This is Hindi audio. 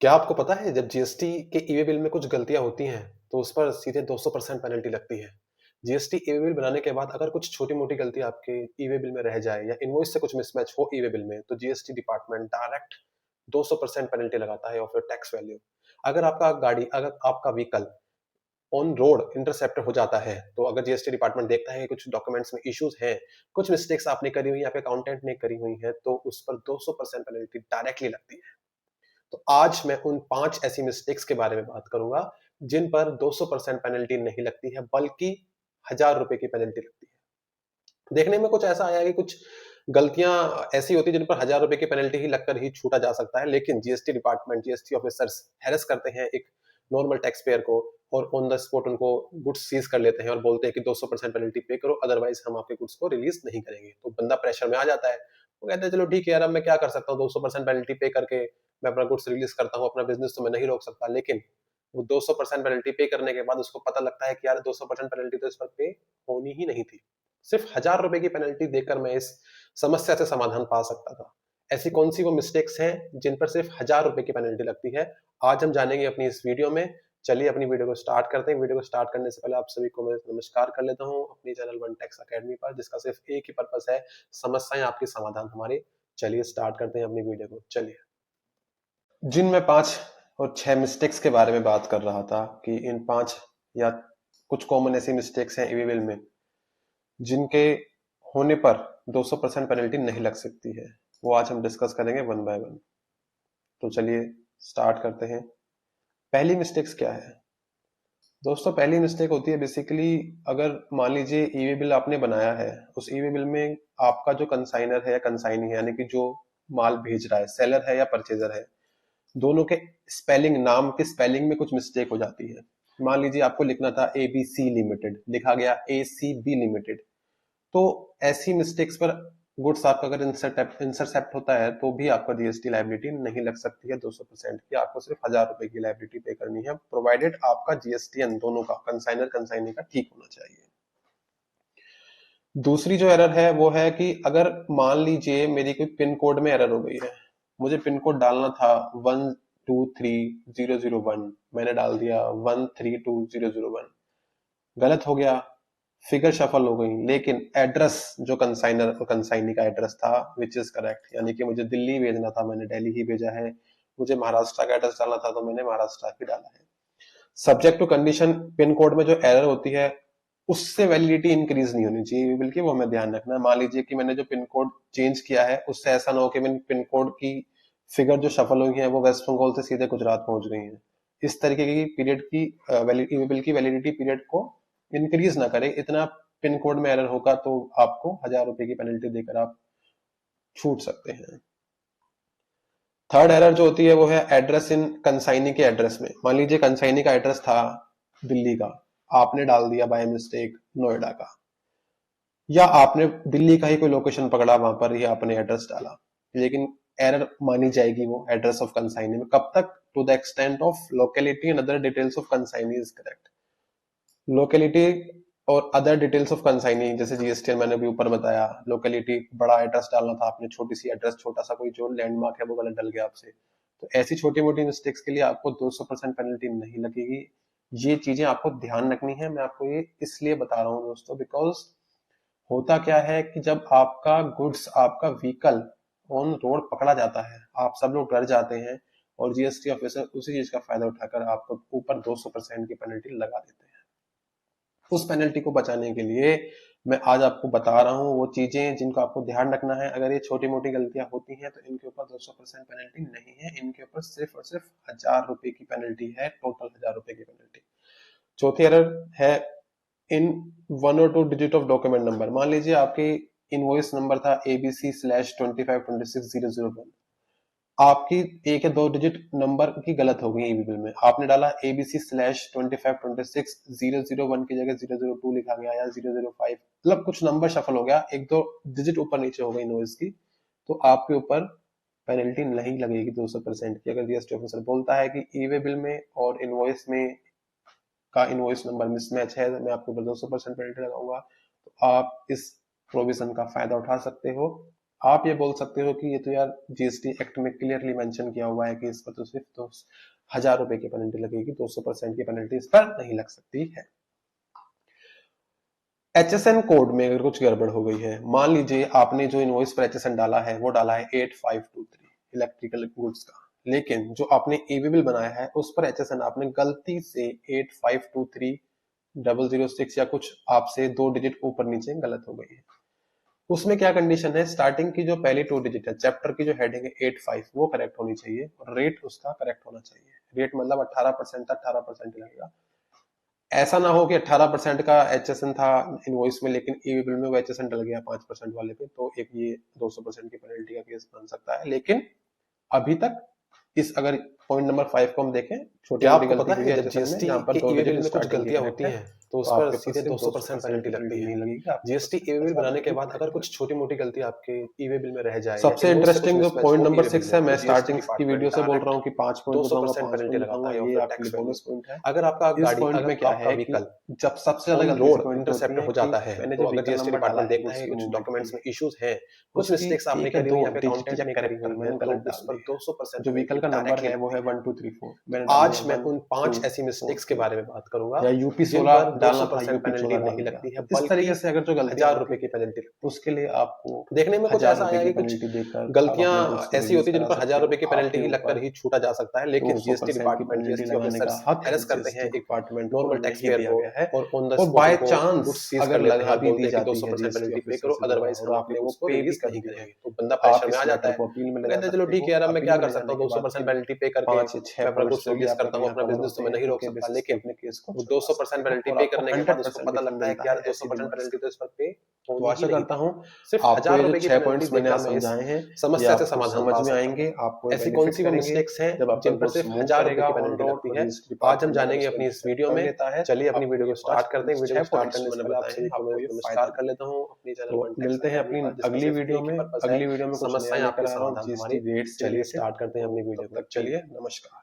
क्या आपको पता है जब जीएसटी के ई-वे बिल में कुछ गलतियाँ होती हैं, तो उस पर सीधे 200% पेनल्टी लगती है। जीएसटी ई-वे बिल बनाने के बाद अगर कुछ छोटी-मोटी गलती आपके ई-वे बिल में रह जाए या इनवॉइस से कुछ मिसमैच हो ई-वे बिल में, तो जीएसटी डिपार्टमेंट डायरेक्ट 200% पेनल्टी लगाता है ऑफ योर टैक्स वैल्यू। अगर आपका व्हीकल ऑन रोड इंटरसेप्ट हो जाता है, तो अगर जीएसटी डिपार्टमेंट देखता है कि कुछ डॉक्यूमेंट्स में इश्यूज हैं, कुछ मिस्टेक्स आपने करी हुई हैं, आपके अकाउंटेंट ने करी हुई हैं, तो उस पर 200% पेनल्टी डायरेक्टली लगती है। तो आज मैं उन 5 ऐसी मिस्टेक्स के बारे में बात करूँगा, जिन पर 200% पेनल्टी नहीं लगती है, बल्कि ₹1000 की पेनल्टी लगती है। देखने में कुछ ऐसा आया है कि कुछ गलतियाँ ऐसी होती हैं जिन पर ₹1000 की पेनल्टी ही लगकर ही छूटा जा सकता है, लेकिन GST department, GST officers harass करते हैं एक नॉर्मल टैक्स पेयर को और ऑन द स्पॉट उनको गुड्स सीज़ कर लेते हैं और बोलते हैं कि 200% पेनल्टी पे करो, अदरवाइज़ हम आपके गुड्स को रिलीज़ नहीं करेंगे। तो बंदा प्रेशर में आ जाता है। वो कहता है चलो ठीक है यार, अब मैं क्या कर सकता हूँ, 200% पेनल्टी पे करके मैं अपना गुड्स रिलीज़ करता हूँ, अपना बिज़नेस तो मैं नहीं रोक सकता। लेकिन वो 200% पेनल्टी पे करने के बाद उसको पता लगता है कि यार 200% पेनल्टी तो इस पर पे होनी ही नहीं थी। सिर्फ ₹1000 की पेनल्टी देकर मैं इस समस्या से समाधान पा सकता था। ऐसी कौन-सी वो मिस्टेक्स हैं जिन पर सिर्फ ₹1000 की पेनल्टी लगती है? आज हम जानेंगे अपनी इस वीडियो में। चलिए अपनी वीडियो को स्टार्ट करते हैं। वीडियो को स्टार्ट करने से पहले आप सभी को मैं नमस्कार कर लेता हूँ अपनी चैनल वन टैक्स अकेडमी पर, जिसका सिर्फ एक ही पर्पस है, समस्याएँ आपकी समाधान हमारी। चलिए स्टार्ट करते हैं अपनी वीडियो को। चलिए। जिन मैं 5 और 6 मिस्टेक्स के बारे में बात कर रहा था कि इन 5 या कुछ कॉमन ऐसी मिस्टेक्स हैं ई-वे बिल में, जिनके होने पर 200% पेनल्टी नहीं लग सकती है, वो आज हम डिस्कस करेंगे वन बाय वन। तो चलिए स्टार्ट करते हैं। पहली मिस्टेक्स क्या है दोस्तों? पहली मिस्टेक होती है बेसिकली, अगर मान लीजिए ई-वे बिल आपने बनाया है, उस ई-वे बिल में आपका जो कंसाइनर है या कंसाइनी है, यानी कि जो माल भेज रहा है, सेलर है या परचेजर है, दोनों के स्पेलिंग, नाम के स्पेलिंग में कुछ मिस्टेक हो जाती है। मान लीजिए आपको लिखना था एबीसी लिमिटेड, लिखा गया एसीबी लिमिटेड। तो ऐसी मिस्टेक्स पर गुड्स आपका अगर इंटरसेप्ट होता है, तो भी आपका जीएसटी लायबिलिटी नहीं लग सकती है 200% की। आपको सिर्फ ₹1000 की लायबिलिटी पे करनी है, प्रोवाइडेड आपका जीएसटीएन दोनों का, कंसाइनर कंसाइनी का, ठीक होना चाहिए। दूसरी जो एरर है वो है कि अगर मान लीजिए मेरी कोई पिन कोड में एरर हो गई है, मुझे पिन कोड डालना था 123001, मैंने डाल दिया 132001, गलत हो गया, फिगर शफल हो गई, लेकिन एड्रेस जो कंसाइनर और कंसाइनी का एड्रेस था विच इज करेक्ट, यानी कि मुझे दिल्ली भेजना था, मैंने दिल्ली ही भेजा है, मुझे महाराष्ट्र का एड्रेस डालना था तो मैंने महाराष्ट्र ही डाला है। Subject to condition, pin code में जो एरर होती है उससे वैलिडिटी इंक्रीज नहीं होनी चाहिए, बल्कि वो हमें ध्यान रखना है। मान लीजिए कि मैंने जो पिन कोड चेंज किया है, उससे ऐसा ना हो कि मैंने पिन कोड की फिगर जो शफल हुई है वो वेस्ट बंगाल से सीधे गुजरात पहुंच गई है। इस तरीके की पीरियड की बिल की वैलिडिटी पीरियड को इंक्रीज ना करे, इतना पिन कोड में एरर होगा तो आपको ₹1000 की पेनल्टी देकर आप छूट सकते हैं। थर्ड एरर जो होती है वो है एड्रेस इन कंसाइनी के एड्रेस में। मान लीजिए कंसाइनी का एड्रेस था दिल्ली का, आपने डाल दिया बाय मिस्टेक नोएडा का, या आपने दिल्ली का ही कोई लोकेशन पकड़ा, वहां पर ही आपने एड्रेस डाला, लेकिन एरर मानी जाएगी वो एड्रेस ऑफ कंसाइनी में। कब तक? To the extent of locality and other details of consignee is correct. Locality और अदर डिटेल्स ऑफ कंसाइनी, जैसे जीएसटी मैंने भी ऊपर बताया, लोकेलिटी बड़ा एड्रेस डालना था आपने, छोटी सी एड्रेस, छोटा सा कोई जो लैंडमार्क है वो गलत डल गया आपसे। तो ऐसी छोटी मोटी मिस्टेक्स के लिए आपको 200% पेनल्टी नहीं लगेगी। ये चीजें आपको ध्यान रखनी है। मैं आपको ये इसलिए बता रहा हूँ दोस्तों, बिकॉज होता क्या है कि जब आपका गुड्स, आपका व्हीकल ऑन रोड पकड़ा जाता है, आप सब लोग डर जाते हैं और जीएसटी ऑफिसर उसी चीज का फायदा उठाकर आपको ऊपर 200% की पेनल्टी लगा देते हैं। उस पेनल्टी को बचाने के लिए मैं आज आपको बता रहा हूँ वो चीजें जिनको आपको ध्यान रखना है। अगर ये छोटी मोटी गलतियां होती हैं तो इनके ऊपर 200% पेनल्टी नहीं है, इनके ऊपर सिर्फ और सिर्फ ₹1000 की पेनल्टी है, टोटल ₹1000 की पेनल्टी। चौथी एरर है इन 1 और 2 डिजिट ऑफ डॉक्यूमेंट नंबर। मान लीजिए आपकी इनवॉइस नंबर था ABC/25260001, आपकी एक या 2 डिजिट नंबर की गलत हो गई ई बिल में, आपने डाला ABC/25260001 की जगह 002 लिखा गया या 005, मतलब कुछ नंबर शफल हो गया, एक दो डिजिट ऊपर नीचे हो गई इनवॉइस की, तो आपके ऊपर पेनल्टी नहीं लगेगी 200% की। अगर जीएसटी ऑफिसर बोलता है कि ई वे बिल में और इनवॉइस में का इनवॉइस नंबर मिसमैच है, मैं आपके ऊपर 200% पेनल्टी लगाऊंगा, तो आप इस प्रोविजन का फायदा उठा सकते हो। आप ये बोल सकते हो कि ये तो यार जीएसटी एक्ट में क्लियरली मेंशन किया हुआ है कि इस पर तो सिर्फ 2,000 रुपए की पेनल्टी लगेगी, 200% की पेनल्टी इस पर नहीं लग सकती है। एचएसएन कोड में अगर कुछ गड़बड़ हो गई है, मान लीजिए आपने जो इनवॉइस पर एचएसएन डाला है वो डाला है 8523 इलेक्ट्रिकल गुड्स का, लेकिन जो आपने ईवी बिल बनाया है उस पर एचएसएन आपने गलती से 8523,006 या कुछ आपसे 2 डिजिट ऊपर नीचे गलत हो गई है। उसमें क्या कंडीशन है, स्टार्टिंग की जो पहली 2 डिजिट है, चैप्टर की जो हेडिंग है 85 वो करेक्ट होनी चाहिए और रेट उसका करेक्ट होना चाहिए। रेट मतलब 18% था, 18% लगेगा। ऐसा ना हो कि 18% का एचएसएन था इनवॉइस में लेकिन ईवी बिल में वो एचएसएन डल गया 5% वाले पे, तो एक ये 200% की पेनल्टी का केस बन सकता है। लेकिन अभी तक इस अगर पॉइंट नंबर 5 को हम देखें, छोटी मोटी गलती हुई है जब जीएसटी के ईवी बिल में कुछ गलतियां होती हैं तो उस पर सीधे 200% पेनल्टी लगती है, नहीं लगेगी। जीएसटी ईवी बिल बनाने के बाद अगर कुछ छोटी मोटी गलती आपके ईवी बिल में रह जाए, सबसे इंटरेस्टिंग जो पॉइंट नंबर 6 है, मैं स्टार्टिंग की वीडियो से बोल रहा हूँ कि 5 पॉइंट 200% पेनल्टी लगाता है, ये आपके लिए बोनस पॉइंट है। अगर आपका गाड़ी में क्या है व्हीकल जब सबसे ज्यादा गलती इंटरसेप्ट हो जाता है तो अगर जीएसटी डिपार्टमेंट देखता है कुछ डॉक्यूमेंट्स में इश्यूज हैं, कुछ मिस्टेक्स आपने करी हुई है या फिर अकाउंटेंट ने करेक्ट करनी है, तो उस पर 200% जो व्हीकल का नंबर है वो है 1234। आज मैं उन 5 ऐसी मिस्टेक्स के बारे में बात करूंगा या यूपी 16 डालना था, यूपी पेनल्टी नहीं लगती है, इस तरीके से अगर जो गलती 1000 रुपए की पेनल्टी उसके लिए आपको देखने में कुछ ऐसा आया कि कुछ गलतियां ऐसी होती है जिन पर 1000 रुपए की पेनल्टी ही लगकर ही छूटा जा सकता है, लेकिन GST department GST officers harass करते हैं डिपार्टमेंट नॉर्मल टैक्स पेयर को और on the spot by chance अगर लगा भी दी जाती है 200% पेनल्टी पे करो, अदरवाइज हम आपने वो पे भी नहीं करेंगे, तो बंदा प्रेशर में आ जाता है, कहते हैं चलो ठीक है यार अब मैं क्या कर सकता हूँ, 200% पेनल्टी पे करके मैं अपना कुछ सर्विस करता हूँ, अपना बिजनेस तो मैं नहीं रोक सकता, लेकिन वो 200% पेनल्टी पे करने के बाद उसको पता लगता है कि यार 200% पेनल्टी तो इस पर पे होनी ही नहीं करता हूँ। सिर्फ 1000 रुपए की 6 पॉइंट्स मैंने आज समझाए हैं, समस्या से समाधान समझ में आएंगे आपको। ऐसी कौन सी मिस्टेक्स हैं जिन पर सिर्फ 1000 रुपए की पेनल्टी लगती है, आज हम जानेंगे अपनी इस वीडियो में। चलिए अपनी वीडियो को स्टार्ट करते हैं। वीडियो को स्टार्ट करने से पहले आपसे नमस्कार कर लेता हूँ अपनी चैनल, मिलते हैं अपनी अगली वीडियो में। अगली वीडियो में समस्याएं आपके समाधान हमारी। चलिए स्टार्ट करते हैं अपनी वीडियो को। चलिए नमस्कार।